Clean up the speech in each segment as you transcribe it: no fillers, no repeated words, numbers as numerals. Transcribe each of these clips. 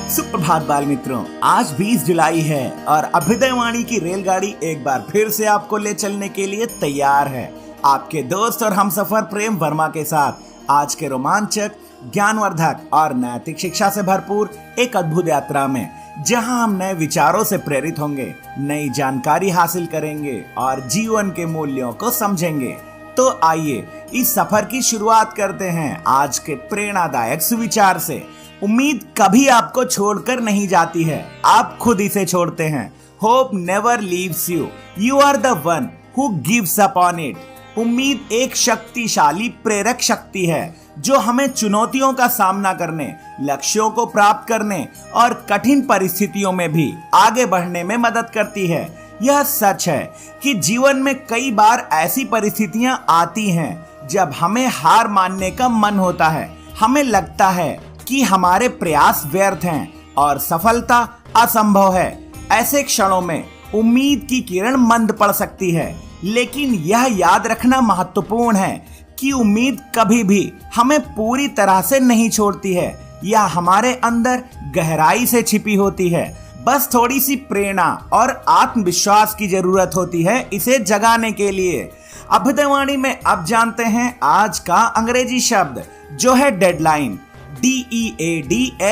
सुप्रभात बाल मित्रों, आज 20 जुलाई है और अभ्युदयवाणी की रेलगाड़ी एक बार फिर से आपको ले चलने के लिए तैयार है। आपके दोस्त और हमसफर प्रेम वर्मा के साथ आज के रोमांचक, ज्ञानवर्धक और नैतिक शिक्षा से भरपूर एक अद्भुत यात्रा में, जहां हम नए विचारों से प्रेरित होंगे, नई जानकारी हासिल करेंगे और जीवन के मूल्यों को समझेंगे। तो आइए इस सफर की शुरुआत करते हैं आज के प्रेरणादायक सुविचार से। उम्मीद कभी आपको छोड़कर नहीं जाती है, आप खुद इसे छोड़ते हैं। Hope never leaves you, you are the one who gives upon it. उम्मीद एक शक्तिशाली प्रेरक शक्ति है जो हमें चुनौतियों का सामना करने, लक्ष्यों को प्राप्त करने और कठिन परिस्थितियों में भी आगे बढ़ने में मदद करती है। यह सच है कि जीवन में कई बार ऐसी परिस्थितियां आती हैं जब हमें हार मानने का मन होता है। हमें लगता है कि हमारे प्रयास व्यर्थ हैं और सफलता असंभव है। ऐसे क्षणों में उम्मीद की किरण मंद पड़ सकती है, लेकिन यह याद रखना महत्वपूर्ण है कि उम्मीद कभी भी हमें पूरी तरह से नहीं छोड़ती है। यह हमारे अंदर गहराई से छिपी होती है। बस थोड़ी सी प्रेरणा और आत्मविश्वास की जरूरत होती है इसे जगाने के लिए। अभ्युदयवाणी में अब जानते हैं आज का अंग्रेजी शब्द जो है डेडलाइन। DEADLINE।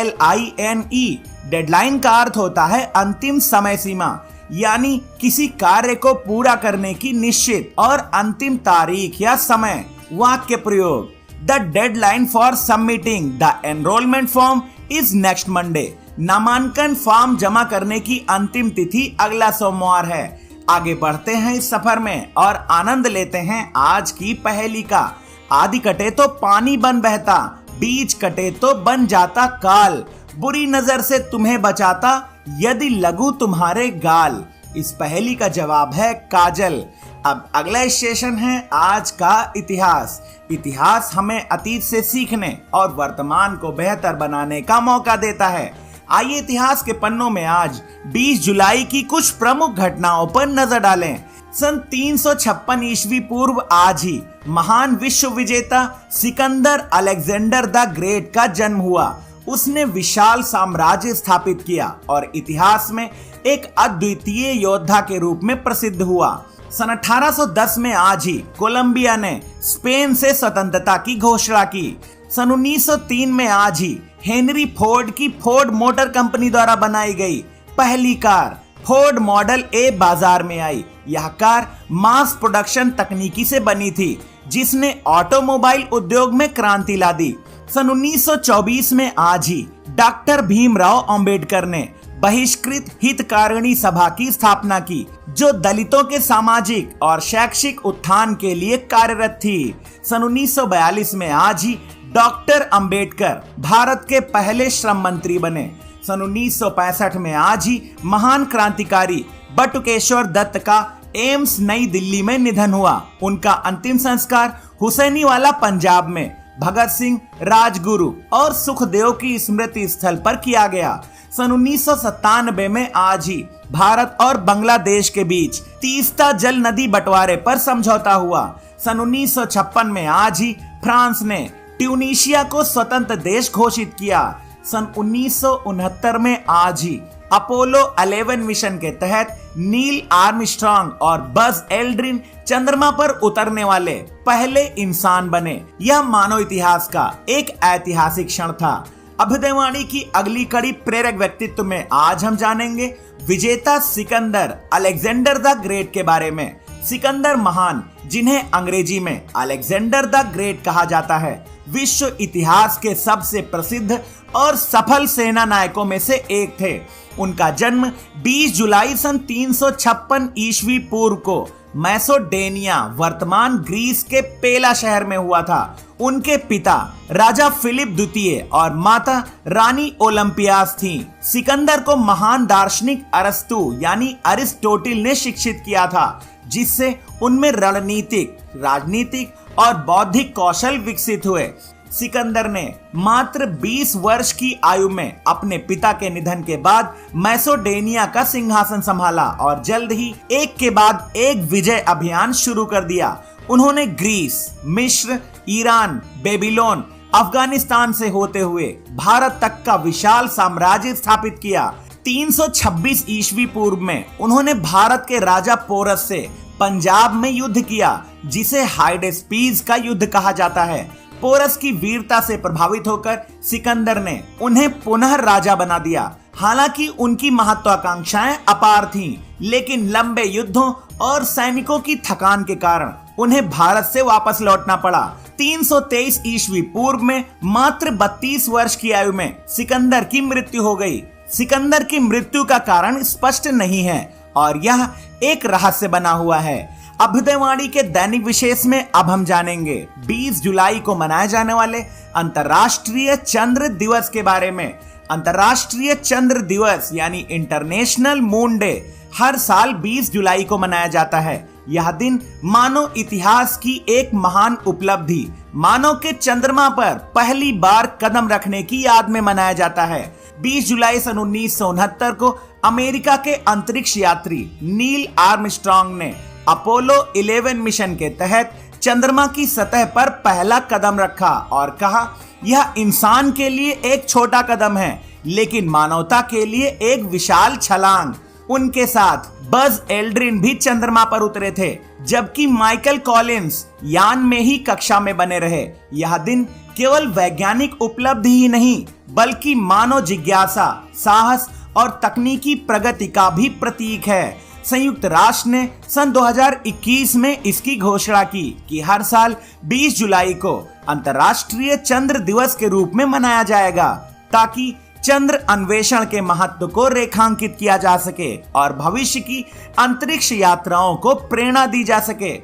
डेडलाइन का अर्थ होता है अंतिम समय सीमा, यानी किसी कार्य को पूरा करने की निश्चित और अंतिम तारीख या समय। वाक्य प्रयोग: the deadline for submitting the enrolment form is next Monday. नामांकन फॉर्म जमा करने की अंतिम तिथि अगला सोमवार है। आगे बढ़ते हैं इस सफर में और आनंद लेते हैं आज की पहेली का। आदि कटे तो पानी बन बहता, बीच कटे तो बन जाता काल। बुरी नजर से तुम्हें बचाता, यदि लगूं तुम्हारे गाल। इस पहेली का जवाब है काजल। अब अगला स्टेशन है आज का इतिहास। इतिहास हमें अतीत से सीखने और वर्तमान को बेहतर बनाने का मौका देता है। आइए इतिहास के पन्नों में आज 20 जुलाई की कुछ प्रमुख घटनाओं पर नजर डालें। सन 356 ईस्वी पूर्व आज ही महान विश्व विजेता सिकंदर अलेक्जेंडर द ग्रेट का जन्म हुआ। उसने विशाल साम्राज्य स्थापित किया और इतिहास में एक अद्वितीय योद्धा के रूप में प्रसिद्ध हुआ। सन 1810 में आज ही कोलंबिया ने स्पेन से स्वतंत्रता की घोषणा की। सन 1903 में आज ही हेनरी फोर्ड की फोर्ड मोटर कंपनी द्वारा बनाई गई पहली कार फोर्ड मॉडल ए बाजार में आई। यह कार मास प्रोडक्शन तकनीकी से बनी थी, जिसने ऑटोमोबाइल उद्योग में क्रांति ला दी। सन 1924 में आज ही डॉक्टर भीमराव अंबेडकर ने बहिष्कृत हितकारिणी सभा की स्थापना की, जो दलितों के सामाजिक और शैक्षिक उत्थान के लिए कार्यरत थी। सन 1942 में आज ही डॉक्टर अंबेडकर भारत के पहले श्रम मंत्री बने। सन 1965 में आज ही महान क्रांतिकारी बटुकेश्वर दत्त का एम्स नई दिल्ली में निधन हुआ। उनका अंतिम संस्कार हुसैनीवाला पंजाब में भगत सिंह, राजगुरु और सुखदेव की स्मृति स्थल पर किया गया। सन 1997 में आज ही भारत और बांग्लादेश के बीच तीस्ता जल नदी बंटवारे पर समझौता हुआ। सन 1956 में आज ही फ्रांस ने ट्यूनीशिया को स्वतंत्र देश घोषित किया। सन 1969 में आज ही अपोलो 11 मिशन के तहत नील आर्मस्ट्रांग और बज एल्ड्रिन चंद्रमा पर उतरने वाले पहले इंसान बने। यह मानव इतिहास का एक ऐतिहासिक क्षण था। अभ्युदयवाणी की अगली कड़ी प्रेरक व्यक्तित्व में आज हम जानेंगे विजेता सिकंदर अलेक्जेंडर द ग्रेट के बारे में। सिकंदर महान, जिन्हें अंग्रेजी में अलेक्जेंडर द ग्रेट कहा जाता है, विश्व इतिहास के सबसे प्रसिद्ध और सफल सेना नायकों में से एक थे। उनका जन्म 20 जुलाई सन 356 ईस्वी पूर्व को मैसेडोनिया, वर्तमान ग्रीस के पेला शहर में हुआ था। उनके पिता राजा फिलिप द्वितीय और माता रानी ओलंपियास थीं। सिकंदर को महान दार्शनिक अरस्तु यानी अरिस्टोटिल ने शिक्षित किया था, जिससे उनमें रणनीतिक, राजनीतिक और बौद्धिक कौशल विकसित हुए। सिकंदर ने मात्र 20 वर्ष की आयु में अपने पिता के निधन के बाद मैसेडोनिया का सिंहासन संभाला और जल्द ही एक के बाद एक विजय अभियान शुरू कर दिया। उन्होंने ग्रीस, मिस्र, ईरान, बेबीलोन अफगानिस्तान से होते हुए भारत तक का विशाल साम्राज्य स्थापित किया। 326 ईस्वी पूर्व में उन्होंने भारत के राजा पोरस से पंजाब में युद्ध किया, जिसे हाइडेस्पीस का युद्ध कहा जाता है। पोरस की वीरता से प्रभावित होकर सिकंदर ने उन्हें पुनः राजा बना दिया। हालांकि उनकी महत्वाकांक्षाएं अपार थीं, लेकिन लंबे युद्धों और सैनिकों की थकान के कारण उन्हें भारत से वापस लौटना पड़ा। 323 ईस्वी पूर्व में मात्र 32 वर्ष की आयु में सिकंदर की मृत्यु हो गई। सिकंदर की मृत्यु का कारण स्पष्ट नहीं है और यह एक रहस्य बना हुआ है। अभ्युदयवाणी के दैनिक विशेष में अब हम जानेंगे 20 जुलाई को मनाए जाने वाले अंतर्राष्ट्रीय चंद्र दिवस के बारे में। अंतर्राष्ट्रीय चंद्र दिवस यानी इंटरनेशनल मून डे हर साल 20 जुलाई को मनाया जाता है। यह दिन मानव इतिहास की एक महान उपलब्धि, मानव के चंद्रमा पर पहली बार कदम रखने की याद में मनाया जाता है। 20 जुलाई सन 1969 को अमेरिका के अंतरिक्ष यात्री नील आर्मस्ट्रांग ने अपोलो 11 मिशन के तहत चंद्रमा की सतह पर पहला कदम रखा और कहा, यह इंसान के लिए एक छोटा कदम है, लेकिन मानवता के लिए एक विशाल छलांग। उनके साथ बज एल्ड्रिन भी चंद्रमा पर उतरे थे, जबकि माइकल कॉलिंस यान में ही कक्षा में बने रहे। यह दिन केवल वैज्ञानिक उपलब्धि ही नहीं, बल्कि मानव जिज्ञासा, साहस और तकनीकी प्रगति का भी प्रतीक है। संयुक्त राष्ट्र ने सन 2021 में इसकी घोषणा की कि हर साल 20 जुलाई को अंतर्राष्ट्रीय चंद्र दिवस के रूप में मनाया जाएगा, ताकि चंद्र अन्वेषण के महत्व को रेखांकित किया जा सके और भविष्य की अंतरिक्ष यात्राओं को प्रेरणा दी जा सके।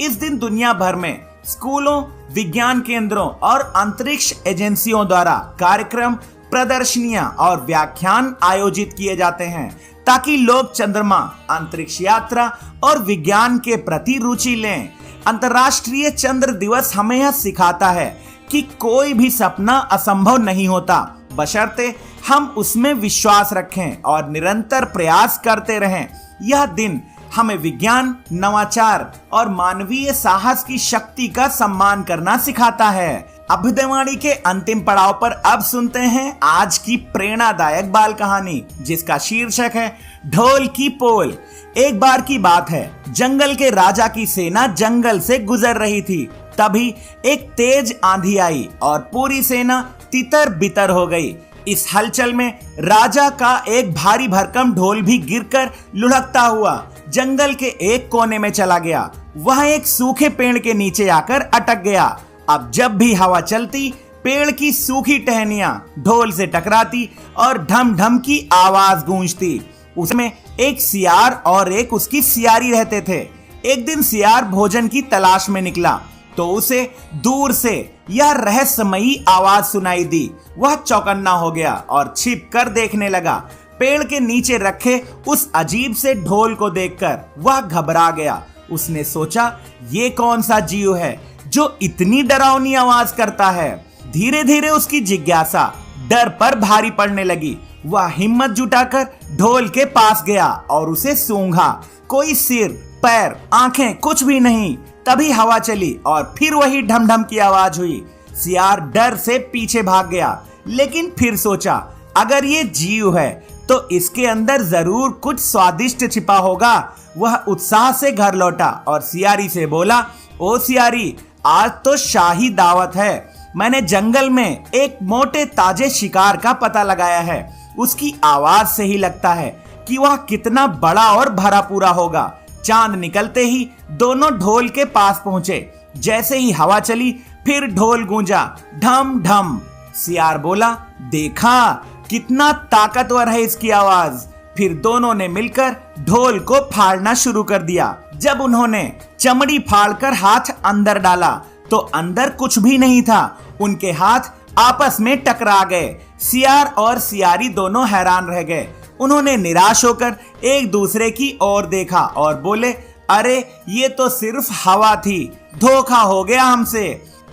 इस दिन दुनिया भर में स्कूलों, विज्ञान केंद्रों और अंतरिक्ष एजेंसियों द्वारा कार्यक्रम, प्रदर्शनियां और व्याख्यान आयोजित किए जाते हैं, ताकि लोग चंद्रमा, अंतरिक्ष यात्रा और विज्ञान के प्रति रुचि लें। अंतर्राष्ट्रीय चंद्र दिवस हमें यह सिखाता है कि कोई भी सपना असंभव नहीं होता, बशर्ते हम उसमें विश्वास रखें और निरंतर प्रयास करते रहें। यह दिन हमें विज्ञान, नवाचार और मानवीय साहस की शक्ति का सम्मान करना सिखाता है। अभ्युदयवाणी के अंतिम पड़ाव पर अब सुनते हैं आज की प्रेरणादायक बाल कहानी, जिसका शीर्षक है ढोल की पोल। एक बार की बात है, जंगल के राजा की सेना जंगल से गुजर रही थी। तभी एक तेज आंधी आई और पूरी सेना तितर बितर हो गई। इस हलचल में राजा का एक भारी भरकम ढोल भी गिरकर लुढ़कता हुआ जंगल के एक कोने में चला गया। वह एक सूखे पेड़ के नीचे आकर अटक गया। अब जब भी हवा चलती, पेड़ की सूखी टहनियां ढोल से टकराती और ढम ढम की आवाज गूंजती। उसमें एक सियार और एक उसकी सियारी रहते थे। एक दिन सियार भोजन की तलाश में निकला तो उसे दूर से यह रहस्यमयी आवाज सुनाई दी। वह चौकन्ना हो गया और छिप कर देखने लगा। पेड़ के नीचे रखे उस अजीब से ढोल को देखकर वह घबरा गया। उसने सोचा, ये कौन सा जीव है जो इतनी डरावनी आवाज करता है। धीरे धीरे उसकी जिज्ञासा डर पर भारी पड़ने लगी। वह हिम्मत जुटाकर ढोल के पास गया और उसे सूंघा। कोई सिर, पैर, आंखें कुछ भी नहीं। तभी हवा चली और फिर वही ढम ढम की आवाज हुई। सियार डर से पीछे भाग गया, लेकिन फिर सोचा, अगर ये जीव है तो इसके अंदर जरूर कुछ स्वादिष्ट छिपा होगा। वह उत्साह से घर लौटा और सियारी से बोला, ओ सियारी, आज तो शाही दावत है। मैंने जंगल में एक मोटे ताजे शिकार का पता लगाया है। उसकी आवाज से ही लगता है कि वह कितना बड़ा और भरा पूरा होगा। चांद निकलते ही दोनों ढोल के पास पहुंचे। जैसे ही हवा चली, फिर ढोल गूंजा, ढम ढम। सियार बोला, देखा कितना ताकतवर है इसकी आवाज। फिर दोनों ने मिलकर ढोल को फाड़ना शुरू कर दिया। जब उन्होंने चमड़ी फाड़कर हाथ अंदर डाला तो अंदर कुछ भी नहीं था। उनके हाथ आपस में टकरा गए। सियार और सियारी दोनों हैरान रह गए। उन्होंने निराश होकर एक दूसरे की ओर देखा और बोले, अरे ये तो सिर्फ हवा थी, धोखा हो गया हमसे।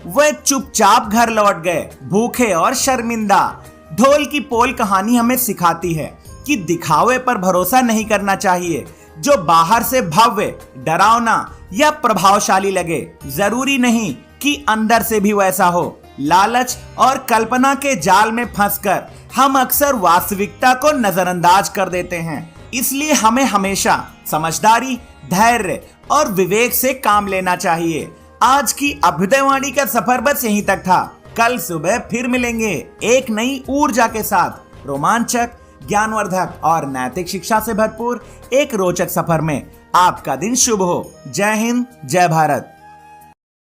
वे चुपचाप घर लौट गए, भूखे और शर्मिंदा। ढोल की पोल कहानी हमें सिखाती है कि दिखावे पर भरोसा नहीं करना चाहिए। जो बाहर से भव्य, डरावना या प्रभावशाली लगे, जरूरी नहीं कि अंदर से भी वैसा हो। लालच और कल्पना के जाल में फंसकर हम अक्सर वास्तविकता को नजरअंदाज कर देते हैं। इसलिए हमें हमेशा समझदारी, धैर्य और विवेक से काम लेना चाहिए। आज की अभ्युदयवाणी का सफर बस यहीं तक था। कल सुबह फिर मिलेंगे एक नई ऊर्जा के साथ, रोमांचक, ज्ञानवर्धक और नैतिक शिक्षा से भरपूर एक रोचक सफर में। आपका दिन शुभ हो। जय हिंद, जय भारत।